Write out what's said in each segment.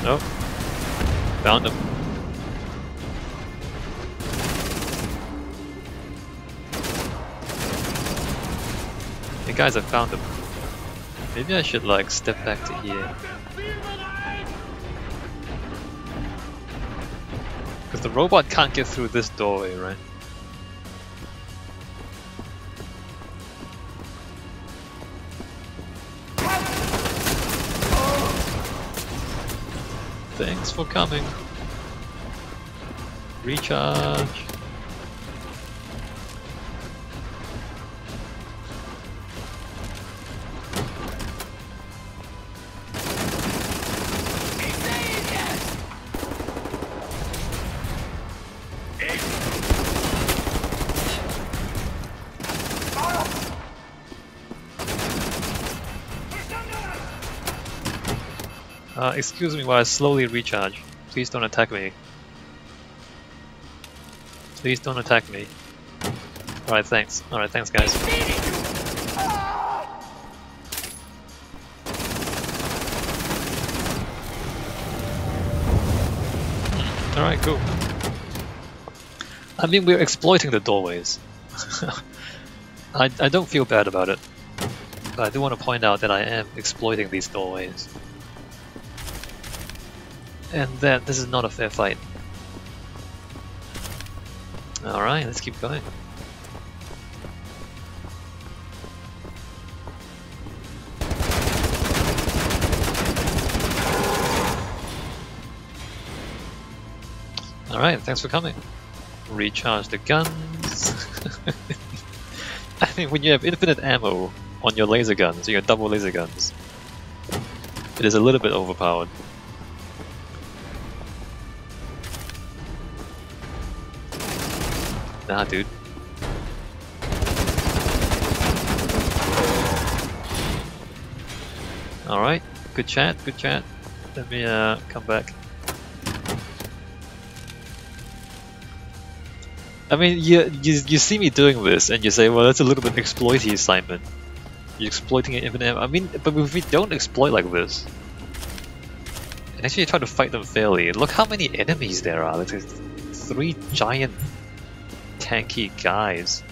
Oh, found him. Hey guys, I found him. Maybe I should like step back to here. Because the robot can't get through this doorway, right? Thanks for coming. Recharge. Excuse me while I slowly recharge. Please don't attack me. Please don't attack me. Alright, thanks. Alright, thanks guys. Alright, cool. I mean, we're exploiting the doorways. I don't feel bad about it. But I do want to point out that I am exploiting these doorways. And that this is not a fair fight. Alright, let's keep going. Alright, thanks for coming. Recharge the guns. I mean, when you have infinite ammo on your laser guns, your double laser guns, it is a little bit overpowered. Nah, dude. Alright, good chat, good chat. Let me come back. I mean, you see me doing this and you say, well, that's a little bit exploity, Simon. You're exploiting it infinite. I mean, but if we don't exploit like this, and actually try to fight them fairly, look how many enemies there are. There's 3 giant tanky guys.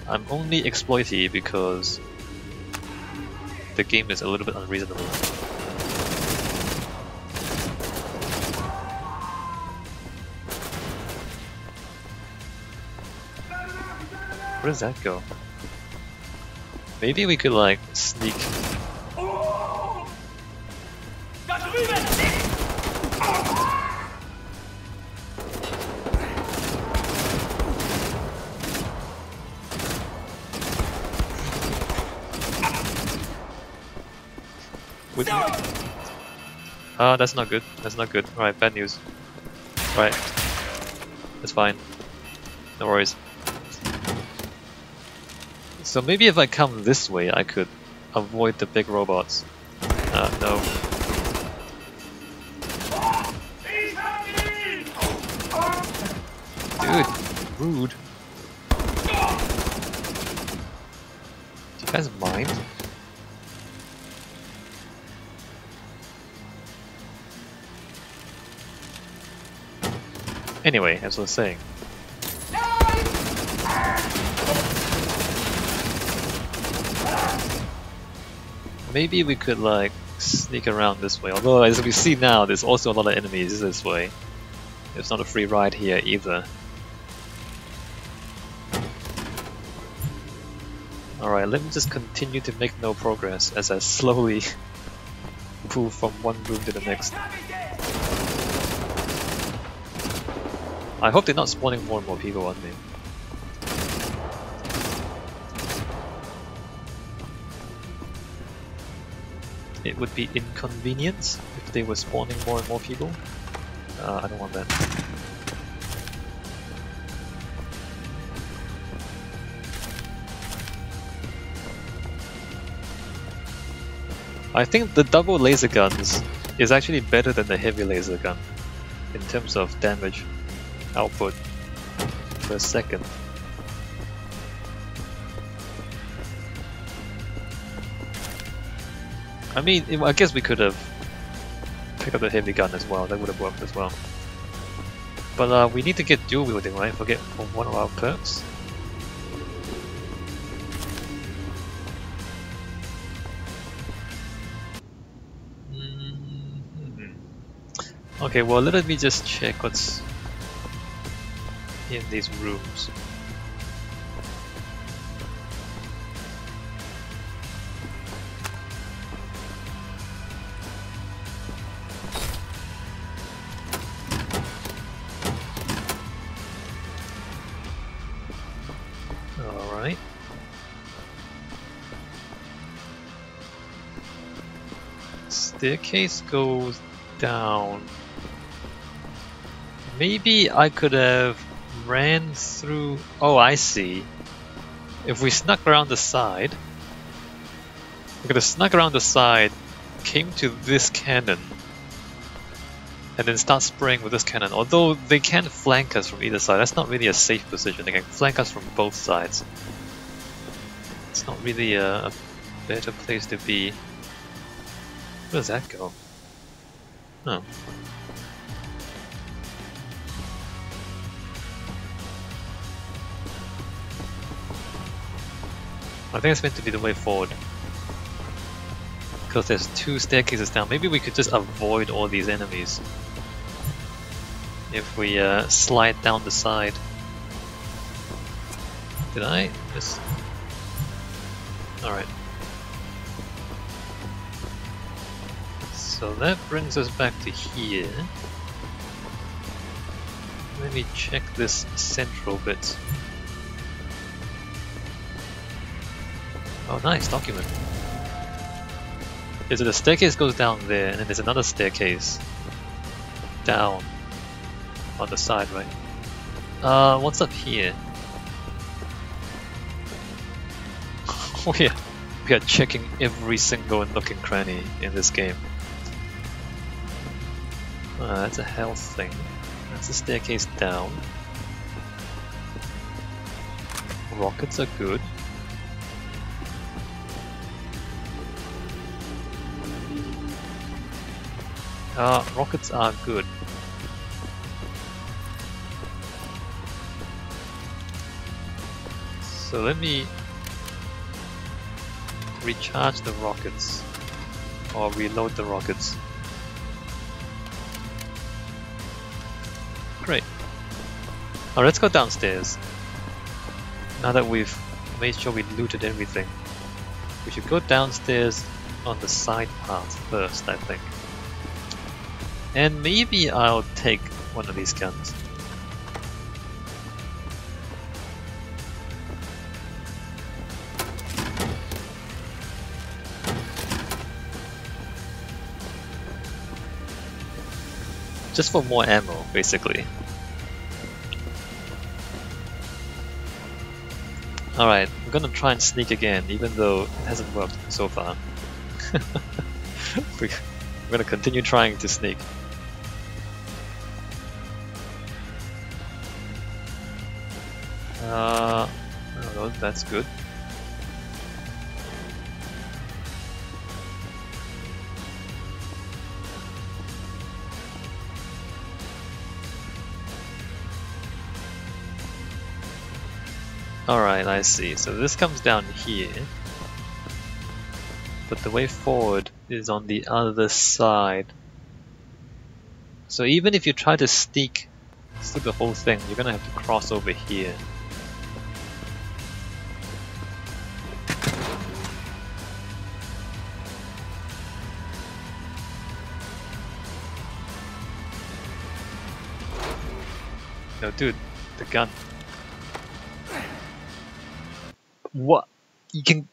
I'm only exploity because the game is a little bit unreasonable. Where does that go? Maybe we could like sneak. Ah, that's not good. That's not good. Alright, bad news. Right. That's fine. No worries. So maybe if I come this way, I could avoid the big robots. No. Dude, rude. Do you guys mind? Anyway, as I was saying. Maybe we could like sneak around this way, although as we see now there's also a lot of enemies this way. It's not a free ride here either. Alright, let me just continue to make no progress as I slowly move from one room to the next. I hope they're not spawning more and more people on me. It would be inconvenient if they were spawning more and more people. I don't want that. I think the double laser guns is actually better than the heavy laser gun in terms of damage output per second. I mean, I guess we could have picked up the heavy gun as well. That would have worked as well. But we need to get dual wielding, right? Forget one of our perks. Okay, well, let me just check what's in these rooms. Alright. Staircase goes down. Maybe I could have ran through... Oh, I see. If we snuck around the side, we could have snuck around the side, came to this cannon, and then start spraying with this cannon. Although they can flank us from either side, that's not really a safe position. They can flank us from both sides. It's not really a better place to be. Where does that go? Oh. I think it's meant to be the way forward. Because there's two staircases down. Maybe we could just avoid all these enemies if we slide down the side. Did I? Yes. Alright. So that brings us back to here. Let me check this central bit. Oh, nice document. Okay, so the staircase goes down there, and then there's another staircase down on the side, right? What's up here? we are checking every single nook and cranny in this game. That's a health thing. That's a staircase down. Rockets are good. Rockets are good. So let me recharge the rockets, or reload the rockets. Great. Now let's go downstairs. Now that we've made sure we looted everything, we should go downstairs on the side path first, I think. And maybe I'll take one of these guns. Just for more ammo, basically. Alright, I'm gonna try and sneak again, even though it hasn't worked so far. We're gonna continue trying to sneak. Oh, that's good. Alright, I see. So this comes down here, but the way forward is on the other side. So even if you try to sneak through the whole thing, you're gonna have to cross over here. No, dude, the gun. What? You can...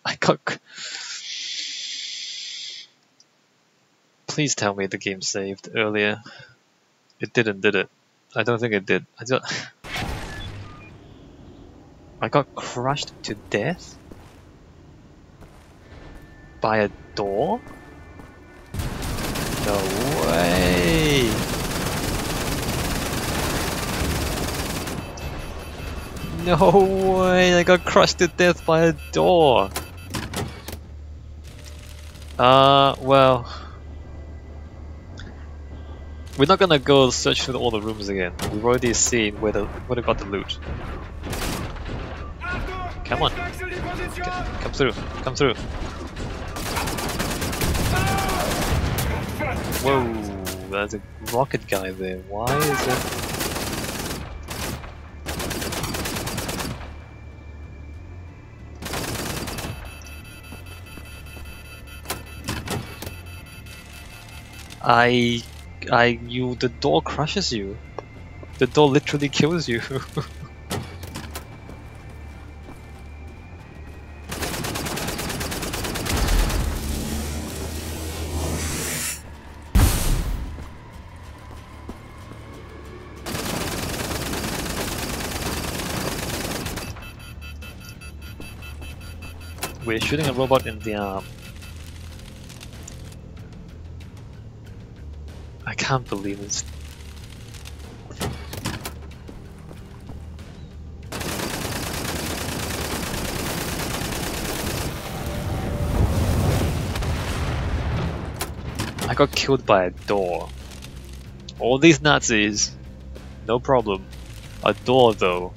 I got... Please tell me the game saved earlier. It didn't, did it? I don't think it did. I got crushed to death? By a door? No way! No way! I got crushed to death by a door! Well, we're not gonna go search through all the rooms again. We've already seen where they got the loot. Come on, come through, come through. Whoa, there's a rocket guy there. Why is it? The door crushes you. The door literally kills you. We're shooting a robot in the arm. I can't believe this. I got killed by a door. All these Nazis, no problem. A door though,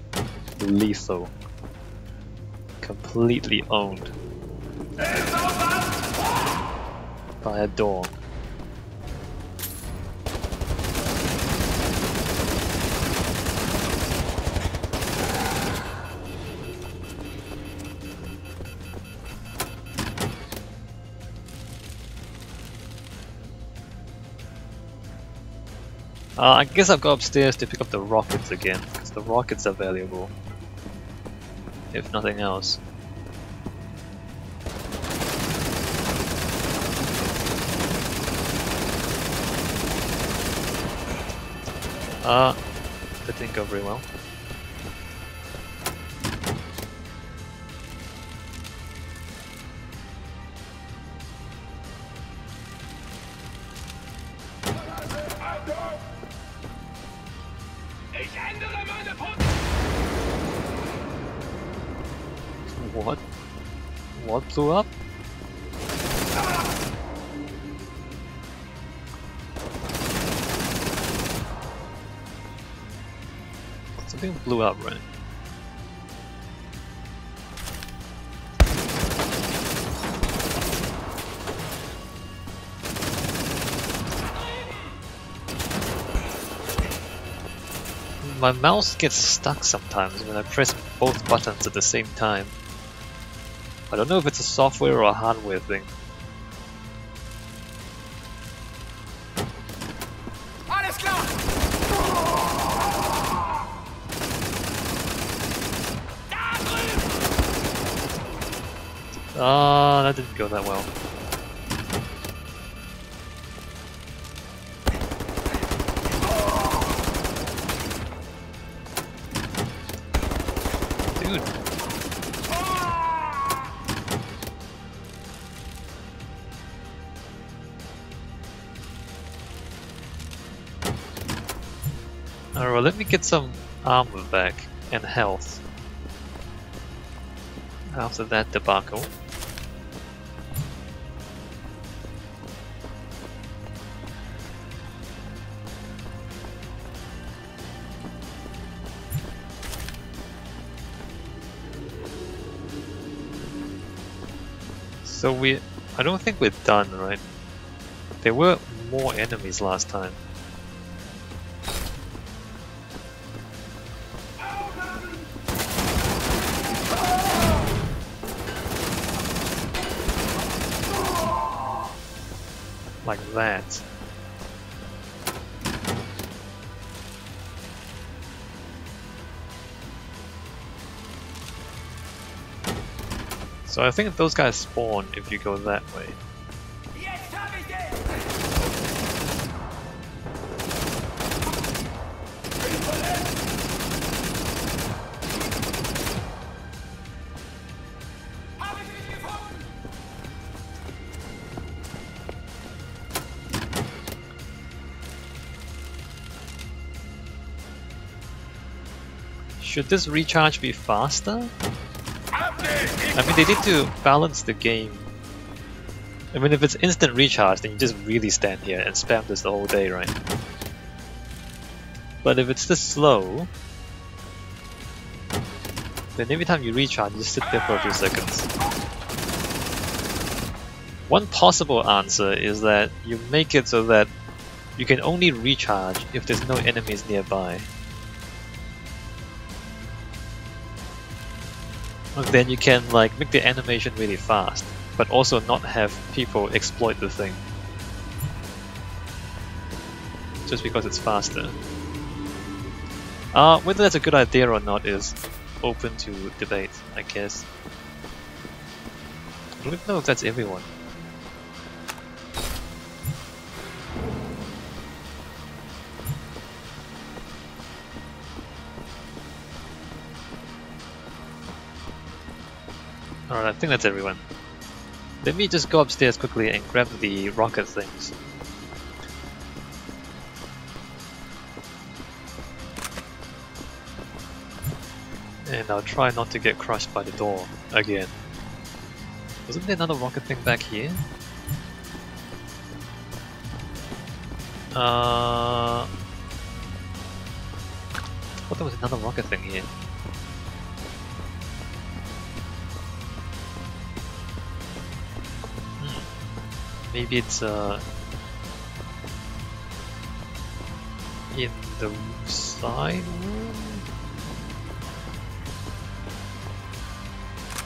lethal. Completely owned by a door. I guess I'll go upstairs to pick up the rockets again, because the rockets are valuable. If nothing else. That didn't go very well. What? What blew up? Something blew up, right? My mouse gets stuck sometimes when I press both buttons at the same time. I don't know if it's a software or a hardware thing. That didn't go that well. Dude. Alright, well, let me get some armor back and health after that debacle. So I don't think we're done, right? There were more enemies last time. Like that. So I think those guys spawn if you go that way. Should this recharge be faster? I mean, they need to balance the game I mean, if it's instant recharge, then you just really stand here and spam this the whole day, right? But if it's this slow, then every time you recharge, you just sit there for a few seconds. One possible answer is that you make it so that you can only recharge if there's no enemies nearby. And then you can like make the animation really fast, but also not have people exploit the thing. Just because it's faster. Whether that's a good idea or not is open to debate, I guess. I don't even know if that's everyone. Alright, I think that's everyone. Let me just go upstairs quickly and grab the rocket things. And I'll try not to get crushed by the door again. Wasn't there another rocket thing back here? I thought there was another rocket thing here. Maybe it's in the side room?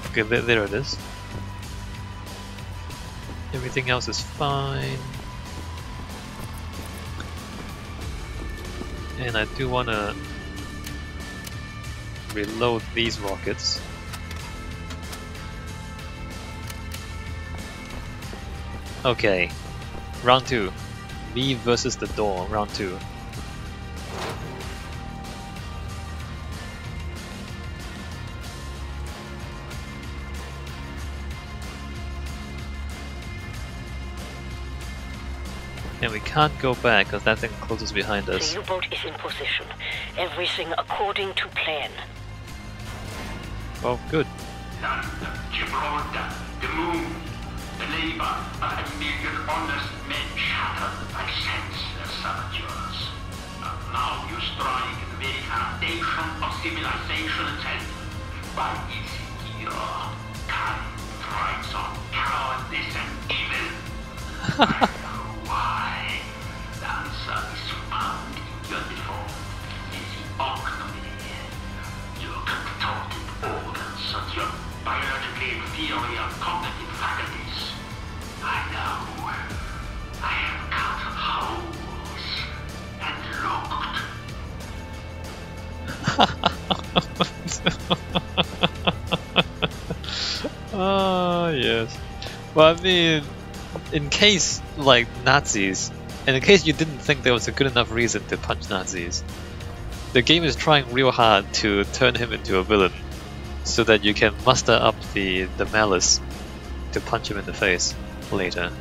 Okay, there it is. Everything else is fine. And I do want to reload these rockets. Okay, round 2. Me versus the door, round 2. And we can't go back because that thing closes behind us. The U-boat is in position. Everything according to plan. Oh, good. Land, Gibraltar, the moon, the labor of a million honest men shattered by senseless saboteurs. And now you strike the very foundation of civilization itself. By its hero, kind thrives on cowardice and evil. I know why. The answer is found in your default physiognomy. Your contorted organs and your biologically inferior cognitive faculties. I know. I have cut holes and looked. Ah, yes. Well, I mean, in case, like, Nazis, and in case you didn't think there was a good enough reason to punch Nazis, the game is trying real hard to turn him into a villain, so that you can muster up the malice to punch him in the face later.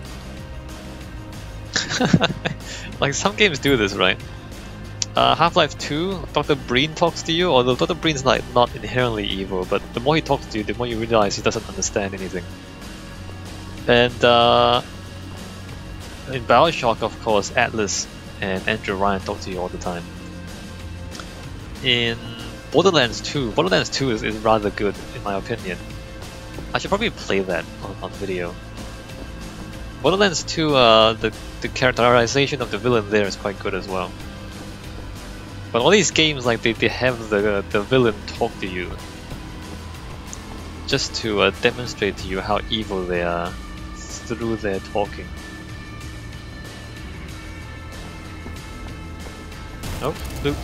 Like, some games do this, right? Half-Life 2, Dr. Breen talks to you, although Dr. Breen's like not inherently evil, but the more he talks to you, the more you realize he doesn't understand anything. And in Bioshock, of course, Atlas and Andrew Ryan talk to you all the time. In Borderlands 2 is rather good, in my opinion. I should probably play that on video. Borderlands 2, the characterization of the villain there is quite good as well. But all these games, like, they have the villain talk to you, just to demonstrate to you how evil they are through their talking. Oh, loot.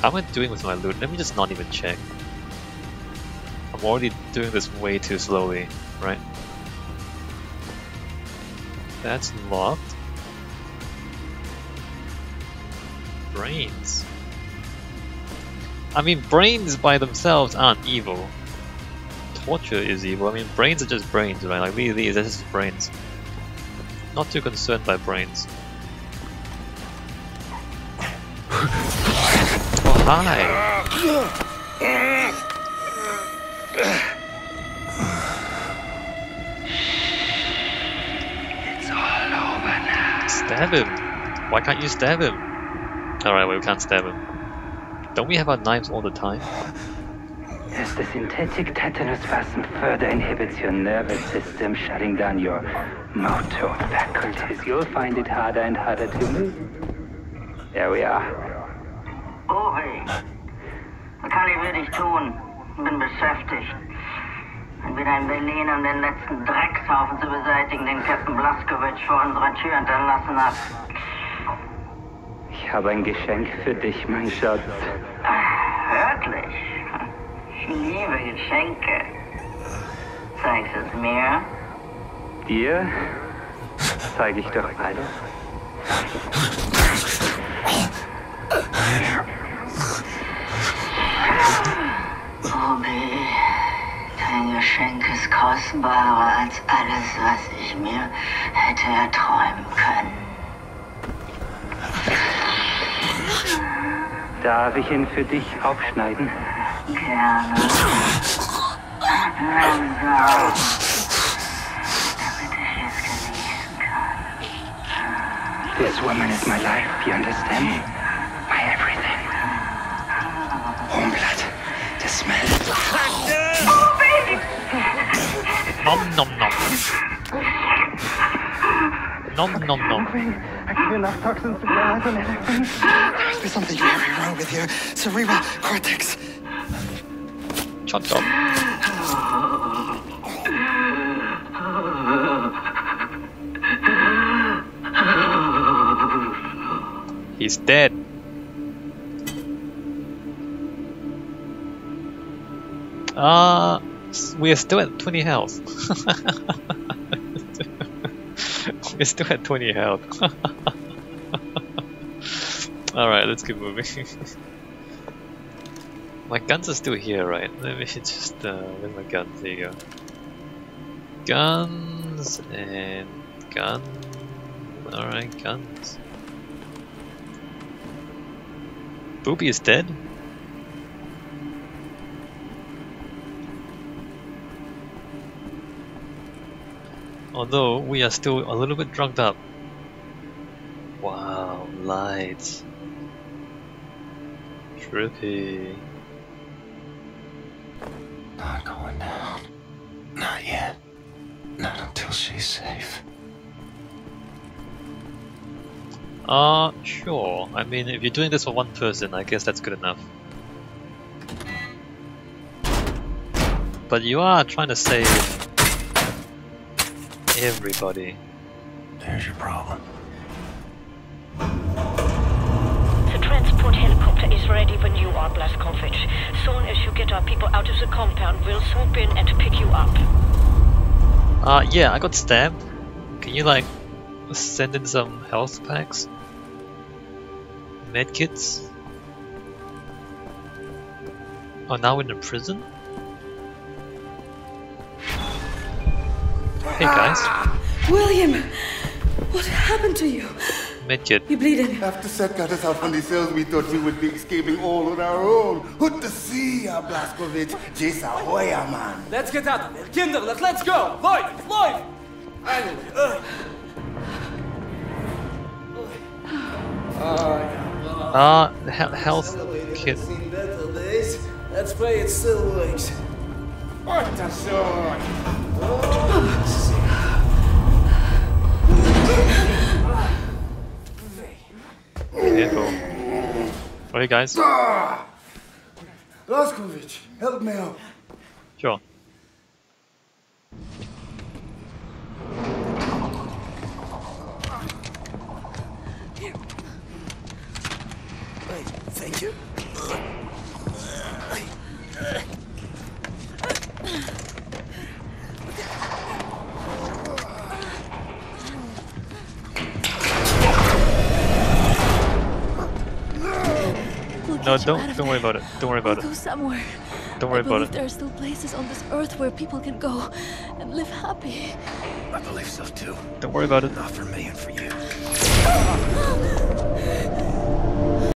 How am I doing with my loot? Let me just not even check. I'm already doing this way too slowly, right? That's locked. Brains. I mean, brains by themselves aren't evil. Torture is evil. I mean, brains are just brains, right? Like, these are just brains. Not too concerned by brains. Oh, hi! Stab him! Why can't you stab him? Alright, well, we can't stab him. Don't we have our knives all the time? As the synthetic tetanus vaccine further inhibits your nervous system, shutting down your motor faculties, you'll find it harder and harder to move. There we are. Uri, was kann ich für dich tun? Bin beschäftigt. Entweder in Berlin, um den letzten Dreckshaufen zu beseitigen, den Captain Blaskowitz vor unserer Tür hinterlassen hat. Ich habe ein Geschenk für dich, mein Schatz. Wirklich? Ich liebe Geschenke. Zeigst es mir? Dir zeige ich doch alles. Bobby, dein Geschenk ist kostbarer als alles, was ich mir hätte erträumen können. Darf ich ihn für dich aufschneiden? Gerne. Langsam. Damit ich es genießen kann. This woman is my life, you understand? My everything. Warm blood. The smell. Nom nom nom. Nom nom nom. I can hear enough toxins to realize on anything. There must be something very wrong with your cerebral cortex. Shut up. He's dead. We're still at 20 health. We're still at 20 health. Alright, let's keep moving. My guns are still here, right? Let me just, where's my guns? There you go. Guns and guns. Alright, guns. Booby is dead? Although we are still a little bit drugged up. Wow, lights. Trippy. Not going down. Not yet. Not until she's safe. Sure. I mean, if you're doing this for one person, I guess that's good enough. But you are trying to save everybody. There's your problem. The transport helicopter is ready when you are, Blazkowicz. Soon as you get our people out of the compound, we'll swoop in and pick you up. Yeah, I got stabbed. Can you, like, send in some health packs? Medkits? Oh, now we're in a prison? Hey guys. William! What happened to you? Medkit. You're bleeding. After Seth got us out from the cells, we thought we would be escaping all on our own. Good to see ya, Blazkowicz. Jason Hoya, man. Let's get out of there. Kinderlijk, let's go! Lloyd! Lloyd! Finally. Health kit. Seen better days. Let's pray it still works. What a sword! Careful. Okay guys. Blazkowicz, help me out. Sure. Thank you. No, don't worry about it. Don't worry about We'll go it. somewhere. Don't worry I about believe it. there are still places on this earth where people can go and live happy. I believe so too. Don't worry about it. Not for me and for you.